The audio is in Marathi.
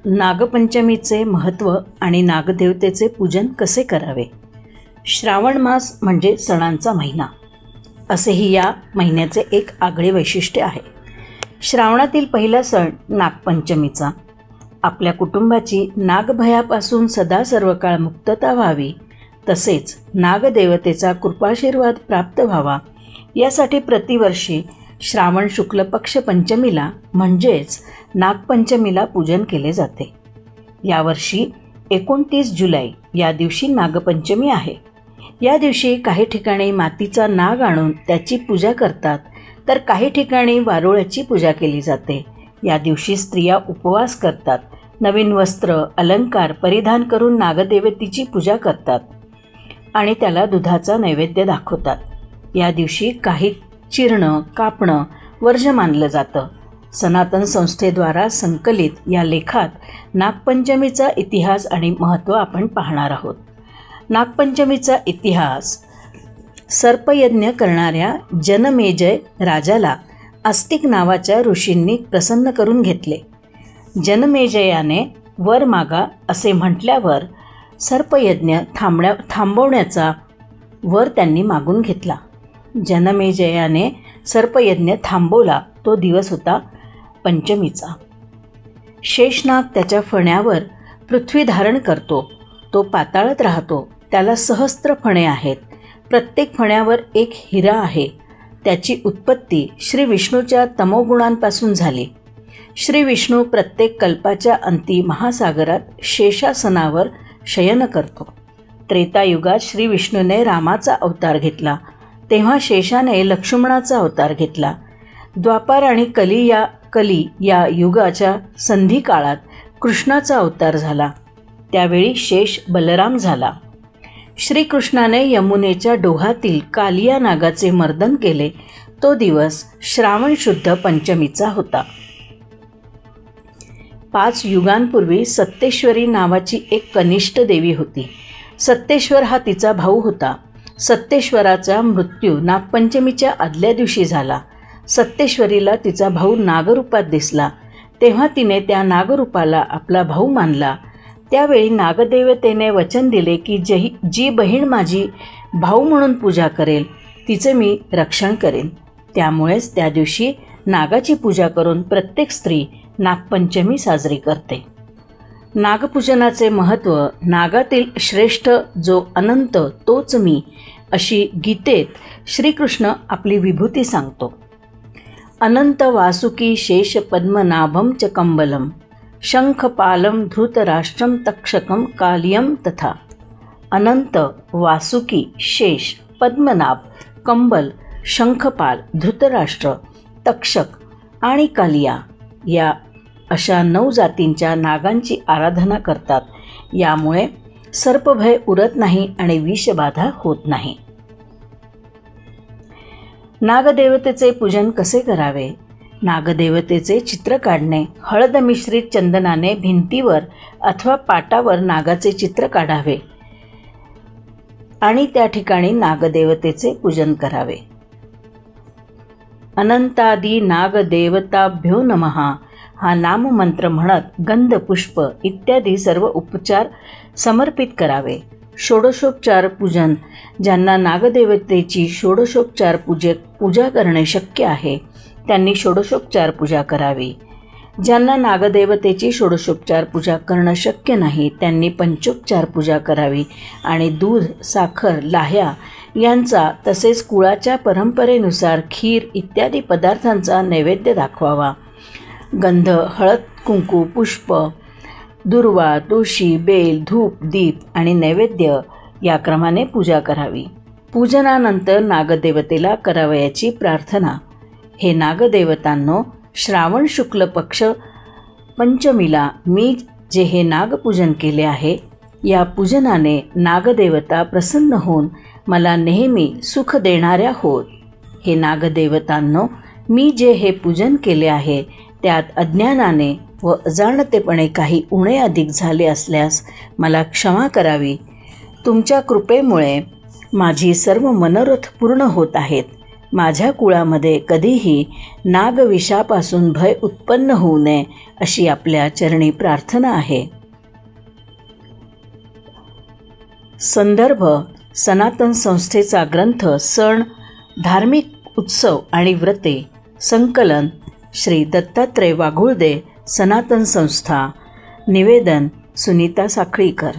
नागपंचमीचे महत्त्व आणि नागदेवतेचे पूजन कसे करावे। श्रावण मास म्हणजे सणांचा महिना, असेही या महिन्याचे एक आगळे वैशिष्ट्य आहे। श्रावणातील पहिला सण नागपंचमीचा। आपल्या कुटुंबाची नागभयापासून सदा सर्वकाळ मुक्तता व्हावी, तसेच नागदेवतेचा कृपाशीर्वाद प्राप्त व्हावा, यासाठी प्रतिवर्षी श्रावण शुक्ल पक्ष पंचमीला म्हणजेच नागपंचमीला पूजन केले जाते। यावर्षी 29 जुलै या दिवशी नागपंचमी आहे। या दिवशी काही ठिकाणी मातीचा नाग आणून त्याची पूजा करतात, तर काही ठिकाणी वारुळाची पूजा केली जाते। या दिवशी स्त्रिया उपवास करतात, नवीन वस्त्र अलंकार परिधान करून नागदेवतेची पूजा करतात आणि त्याला दुधाचा नैवेद्य दाखवतात। या दिवशी काही चिरणं कापणं वर्ज्य मानलं जातं। सनातन संस्थेद्वारा संकलित या लेखात नागपंचमीचा इतिहास आणि महत्त्व आपण पाहणार आहोत। नागपंचमीचा इतिहास। सर्पयज्ञ करणाऱ्या जनमेजय राजाला आस्तिक नावाच्या ऋषींनी प्रसन्न करून घेतले। जनमेजयाने वर मागा असे म्हटल्यावर सर्पयज्ञ थांबवण्याचा वर त्यांनी मागून घेतला। जनमेजयाने सर्पयज्ञ थांबवला। तो दिवस होता पंचमीचा। शेषनाग त्याच्या फण्यावर पृथ्वी धारण करतो। तो पाताळत राहतो। त्याला सहस्त्र फणे आहेत। प्रत्येक फण्यावर एक हिरा आहे। त्याची उत्पत्ती श्री विष्णूच्या तमोगुणांपासून झाली। श्री विष्णू प्रत्येक कल्पाच्या अंती महासागरात शेषासनावर शयन करतो। त्रेतायुगात श्री विष्णूने रामाचा अवतार घेतला, तेव्हा शेषाने लक्ष्मणाचा अवतार घेतला। द्वापार आणि कली या युगाच्या संधी काळात कृष्णाचा अवतार झाला, त्यावेळी शेष बलराम झाला। श्रीकृष्णाने यमुनेच्या डोहातील कालिया नागाचे मर्दन केले। तो दिवस श्रावण शुद्ध पंचमीचा होता। 5 युगांपूर्वी सत्तेश्वरी नावाची एक कनिष्ठ देवी होती। सत्तेश्वर हा तिचा भाऊ होता। सत्तेश्वराचा मृत्यू नागपंचमीच्या आदल्या दिवशी झाला। सत्तेश्वरीला तिचा भाऊ नागरूपात दिसला, तेव्हा तिने त्या नागरूपाला आपला भाऊ मानला। त्यावेळी नागदेवतेने वचन दिले की जी बहीण माझी भाऊ म्हणून पूजा करेल तिचे मी रक्षण करेन। त्यामुळेच त्या दिवशी नागाची पूजा करून प्रत्येक स्त्री नागपंचमी साजरी करते। नागपूजनाचे महत्त्व। नागातील श्रेष्ठ जो अनंत तोच मी, अशी गीतेत श्रीकृष्ण आपली विभूती सांगतो। अनंत वासुकी शेष पद्मनाभम च कंबलम शंखपालम धृतराष्ट्रम तक्षकम कालियम तथा। अनंत वासुकी शेष पद्मनाभ कंबल शंखपाल धृतराष्ट्र तक्षक आणि कालिया या अशा 9 जातींच्या नागांची आराधना करतात। यामुळे सर्पभय उरत नाही आणि विषबाधा होत नाही। नागदेवतेचे पूजन कसे करावे। नागदेवतेचे चित्र काढणे। हळद मिश्रित चंदनाने भिंतीवर अथवा पाटावर नागाचे चित्र काढावे आणि त्या ठिकाणी नागदेवतेचे पूजन करावे। अनंतादी नागदेवताभ्यो नमः हा नाममंत्र म्हणत गंध पुष्प इत्यादी सर्व उपचार समर्पित करावे। षोडशोपचार पूजन। ज्यांना नागदेवतेची षोडशोपचार पूजा करणे शक्य आहे त्यांनी षोडशोपचार पूजा करावी। ज्यांना नागदेवतेची षोडशोपचार पूजा करणं शक्य नाही त्यांनी पंचोपचार पूजा करावी आणि दूध साखर लाह्या यांचा तसेच कुळाच्या परंपरेनुसार खीर इत्यादी पदार्थांचा नैवेद्य दाखवावा। गंध हळद कुंकू पुष्प दुर्वा तुळशी बेल धूप दीप आणि नैवेद्य या क्रमाने पूजा करावी। पूजनानंतर नागदेवतेला करावयाची प्रार्थना। हे नागदेवतांनो, श्रावण शुक्ल पक्ष पंचमीला मी जे हे नागपूजन केले आहे, या पूजनाने नागदेवता प्रसन्न होऊन मला नेहमी सुख देणाऱ्या होत। हे नागदेवतांनो, मी जे हे पूजन केले आहे त्यात अज्ञानाने व अजाणतेपणे काही उणे अधिक झाले असल्यास मला क्षमा करावी। तुमच्या कृपेमुळे माझी सर्व मनोरथ पूर्ण होत आहेत। माझ्या कुळामध्ये कधीही नागविषापासून भय उत्पन्न होऊ नये अशी आपल्या चरणी प्रार्थना आहे. संदर्भ सनातन संस्थेचा ग्रंथ सण, धार्मिक उत्सव आणि व्रते, संकलन श्री दत्तात्रय वाघुळदे, सनातन संस्था. निवेदन सुनीता साखळीकर.